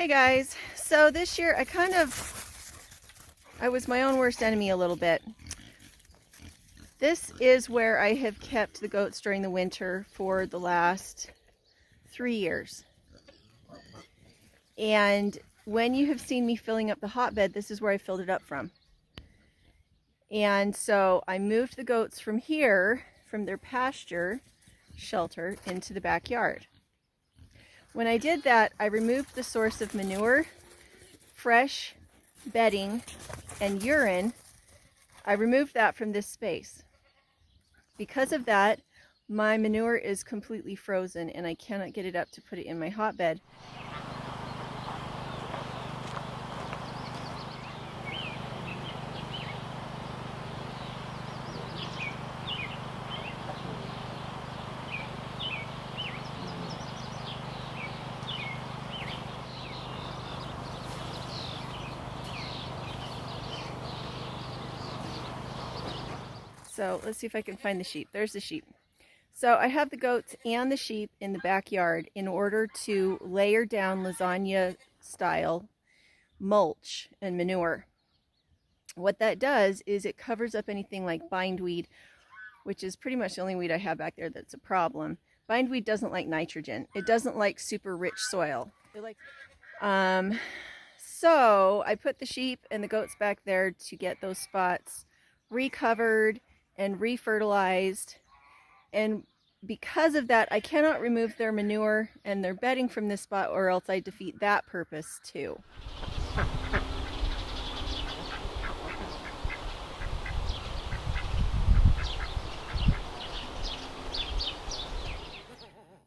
Hi guys. So this year I was my own worst enemy a little bit. This is where I have kept the goats during the winter for the last 3 years. And when you have seen me filling up the hotbed, this is where I filled it up from. And so I moved the goats from here, from their pasture shelter, into the backyard. When I did that, I removed the source of manure, fresh bedding, and urine. I removed that from this space. Because of that, my manure is completely frozen and I cannot get it up to put it in my hotbed. So let's see if I can find the sheep. There's the sheep. So I have the goats and the sheep in the backyard in order to layer down lasagna style mulch and manure. What that does is it covers up anything like bindweed, which is pretty much the only weed I have back there that's a problem. Bindweed doesn't like nitrogen. It doesn't like super rich soil. So I put the sheep and the goats back there to get those spots recovered and refertilized. And because of that, I cannot remove their manure and their bedding from this spot, or else I defeat that purpose too.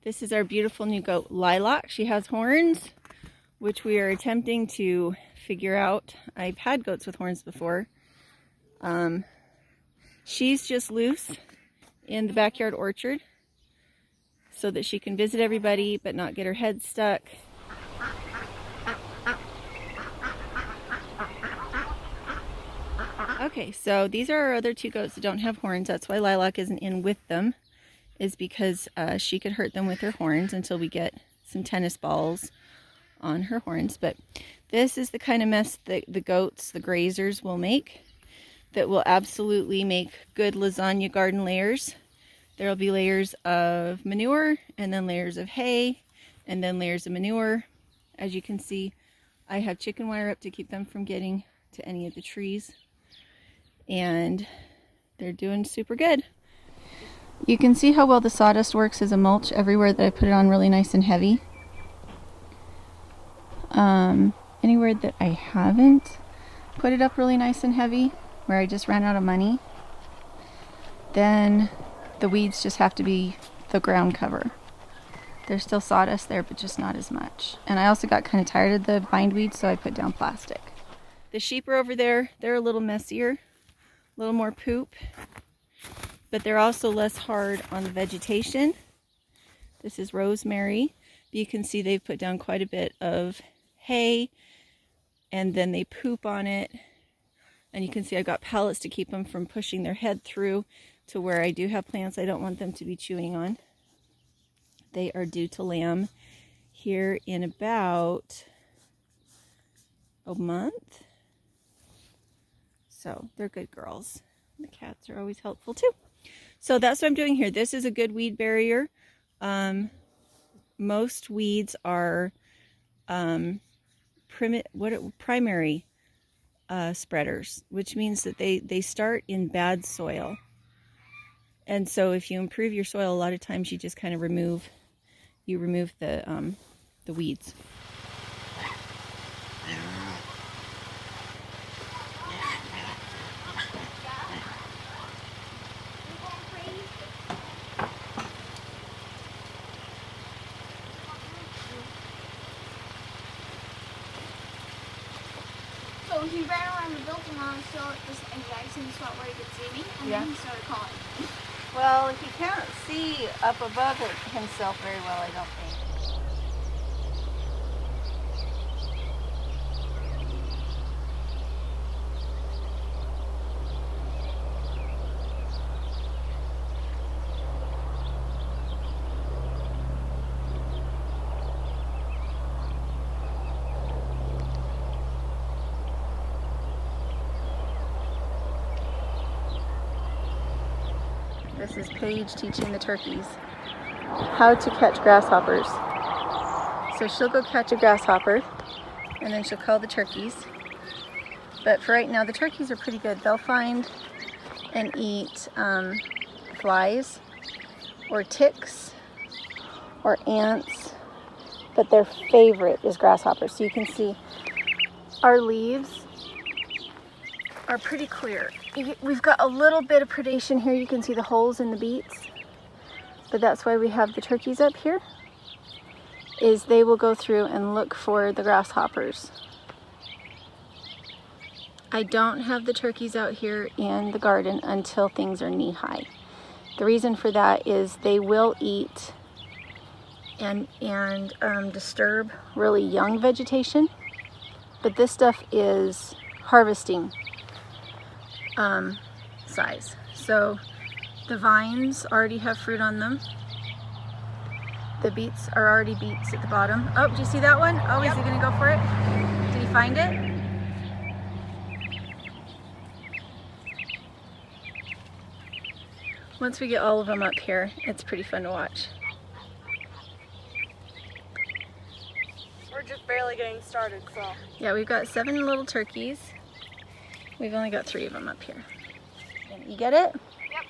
This is our beautiful new goat, Lilac. She has horns, which we are attempting to figure out. I've had goats with horns before. She's just loose in the backyard orchard so that she can visit everybody but not get her head stuck. Okay, so these are our other two goats that don't have horns. That's why Lilac isn't in with them, is because she could hurt them with her horns until we get some tennis balls on her horns. But this is the kind of mess that the goats, the grazers, will make, that will absolutely make good lasagna garden layers. There will be layers of manure, and then layers of hay, and then layers of manure. As you can see, I have chicken wire up to keep them from getting to any of the trees. And they're doing super good. You can see how well the sawdust works as a mulch everywhere that I put it on really nice and heavy. Anywhere that I haven't put it up really nice and heavy, where I just ran out of money, then the weeds just have to be the ground cover. There's still sawdust there, but just not as much. And I also got kind of tired of the bindweed, so I put down plastic. The sheep are over there. They're a little messier, a little more poop, but they're also less hard on the vegetation. This is rosemary. You can see they've put down quite a bit of hay, and then they poop on it. And you can see I got pallets to keep them from pushing their head through to where I do have plants I don't want them to be chewing on. They are due to lamb here in about a month. So they're good girls. The cats are always helpful too. So that's what I'm doing here. This is a good weed barrier. Most weeds are primary spreaders, which means that they start in bad soil. And so if you improve your soil, a lot of times you just kind of remove the weeds. So he ran around the building until this adjacent spot where he could see me, and then he started calling me. Well, he can't see up above it himself very well, I don't think. This is Paige teaching the turkeys how to catch grasshoppers. So she'll go catch a grasshopper and then she'll call the turkeys. But for right now, the turkeys are pretty good. They'll find and eat flies or ticks or ants, but their favorite is grasshoppers. So you can see our leaves are pretty clear. We've got a little bit of predation here. You can see the holes in the beets, but that's why we have the turkeys up here, is they will go through and look for the grasshoppers. I don't have the turkeys out here in the garden until things are knee-high. The reason for that is they will eat and disturb really young vegetation, but this stuff is harvesting size. So the vines already have fruit on them. The beets are already beets at the bottom. Oh, do you see that one? Oh, yep. Is he gonna go for it? Did he find it? Once we get all of them up here, it's pretty fun to watch. We're just barely getting started, so. Yeah, we've got 7 little turkeys. We've only got 3 of them up here. You get it? Yep.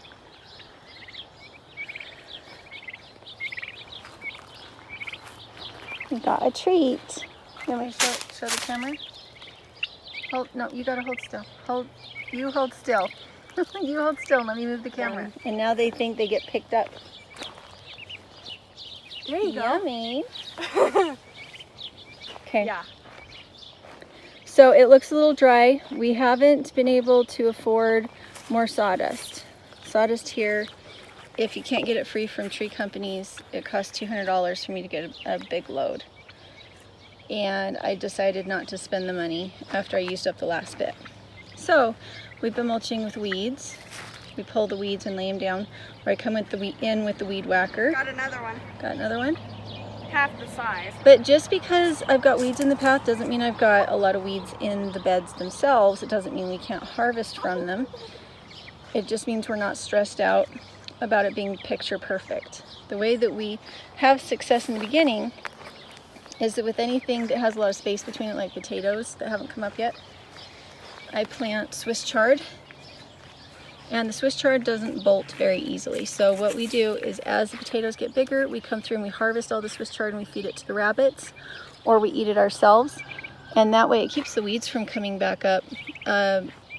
We got a treat. You want me to show the camera? Hold, no, you gotta hold still. You hold still. You hold still, let me move the camera. And now they think they get picked up. There you go. Yummy. Okay. Yeah. So it looks a little dry. We haven't been able to afford more sawdust. Sawdust here, if you can't get it free from tree companies, it costs $200 for me to get a big load. And I decided not to spend the money after I used up the last bit. So we've been mulching with weeds. We pull the weeds and lay them down, or I come with in with the weed whacker. Got another one. Got another one? Half the size. But just because I've got weeds in the path doesn't mean I've got a lot of weeds in the beds themselves. It doesn't mean we can't harvest from them. It just means we're not stressed out about it being picture perfect. The way that we have success in the beginning is that with anything that has a lot of space between it, like potatoes that haven't come up yet, I plant Swiss chard. And the Swiss chard doesn't bolt very easily. So what we do is as the potatoes get bigger, we come through and we harvest all the Swiss chard and we feed it to the rabbits, or we eat it ourselves. And that way it keeps the weeds from coming back up.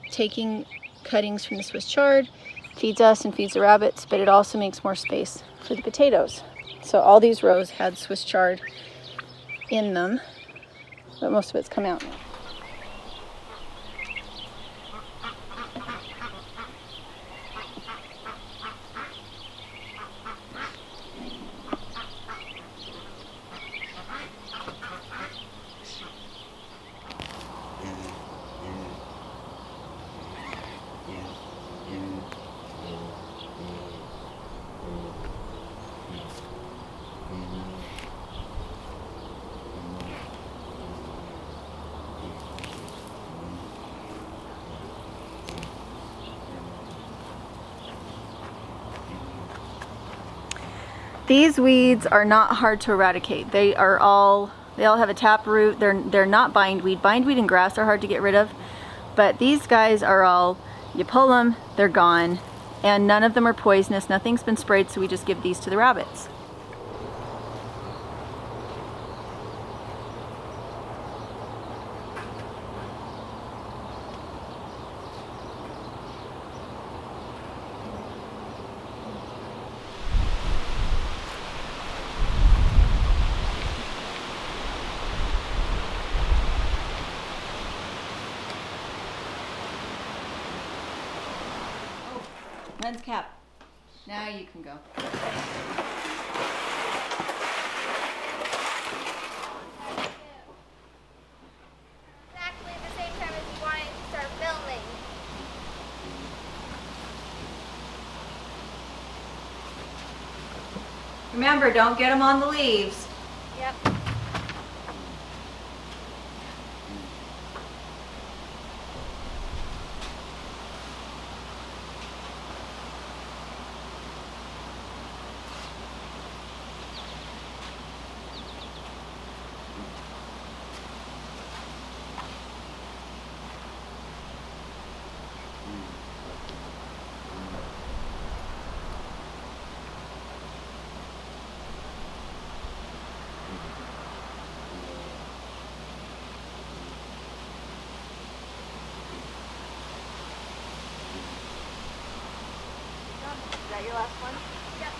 Taking cuttings from the Swiss chard feeds us and feeds the rabbits, but it also makes more space for the potatoes. So all these rows had Swiss chard in them, but most of it's come out now. These weeds are not hard to eradicate. They all have a tap root. They're not bindweed. Bindweed and grass are hard to get rid of, but these guys are all, you pull them, they're gone, and none of them are poisonous. Nothing's been sprayed, so we just give these to the rabbits. Lens cap. Now you can go. Exactly the same time as you wanted to start filming. Remember, don't get them on the leaves. Yep. your last one? Yep.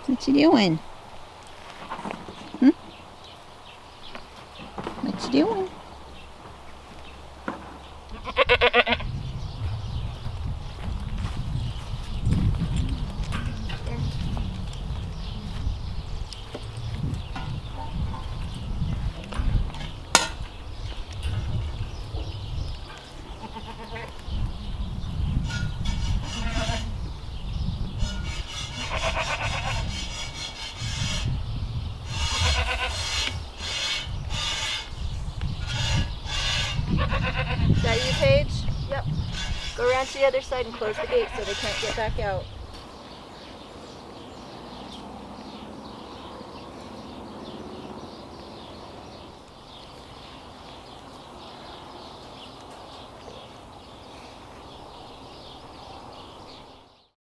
What you doing? What you doing? Is that you, Paige? Yep. Go around to the other side and close the gate so they can't get back out.